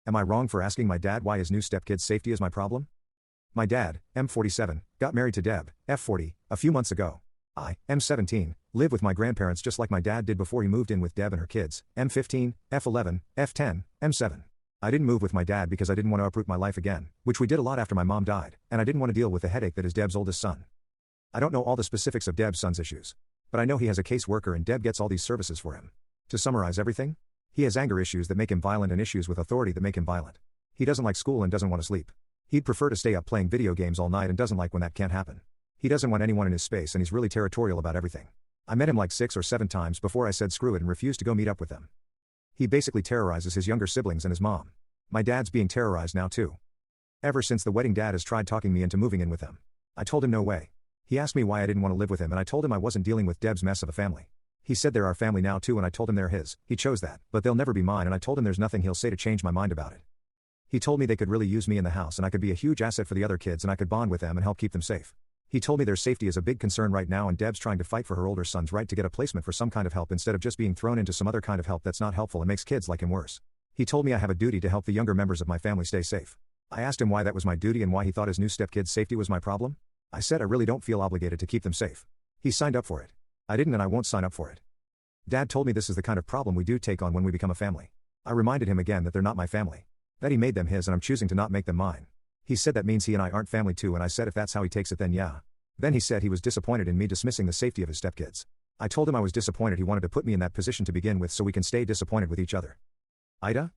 Am I wrong for asking my dad why his new stepkid's safety is my problem? My dad, M47, got married to Deb, F40, a few months ago. I, M17, live with my grandparents just like my dad did before he moved in with Deb and her kids, M15, F11, F10, M7. I didn't move with my dad because I didn't want to uproot my life again, which we did a lot after my mom died, and I didn't want to deal with the headache that is Deb's oldest son. I don't know all the specifics of Deb's son's issues, but I know he has a caseworker and Deb gets all these services for him. To summarize everything, he has anger issues that make him violent and issues with authority that make him violent. He doesn't like school and doesn't want to sleep. He'd prefer to stay up playing video games all night and doesn't like when that can't happen. He doesn't want anyone in his space and he's really territorial about everything. I met him like 6 or 7 times before I said screw it and refused to go meet up with them. He basically terrorizes his younger siblings and his mom. My dad's being terrorized now too. Ever since the wedding, Dad has tried talking me into moving in with them. I told him no way. He asked me why I didn't want to live with him and I told him I wasn't dealing with Deb's mess of a family. He said they're our family now too and I told him they're his. He chose that, but they'll never be mine and I told him there's nothing he'll say to change my mind about it. He told me they could really use me in the house and I could be a huge asset for the other kids and I could bond with them and help keep them safe. He told me their safety is a big concern right now and Deb's trying to fight for her older son's right to get a placement for some kind of help instead of just being thrown into some other kind of help that's not helpful and makes kids like him worse. He told me I have a duty to help the younger members of my family stay safe. I asked him why that was my duty and why he thought his new stepkid's safety was my problem. I said I really don't feel obligated to keep them safe. He signed up for it. I didn't and I won't sign up for it. Dad told me this is the kind of problem we do take on when we become a family. I reminded him again that they're not my family. That he made them his and I'm choosing to not make them mine. He said that means he and I aren't family too and I said if that's how he takes it then yeah. Then he said he was disappointed in me dismissing the safety of his stepkids. I told him I was disappointed he wanted to put me in that position to begin with so we can stay disappointed with each other. AITA?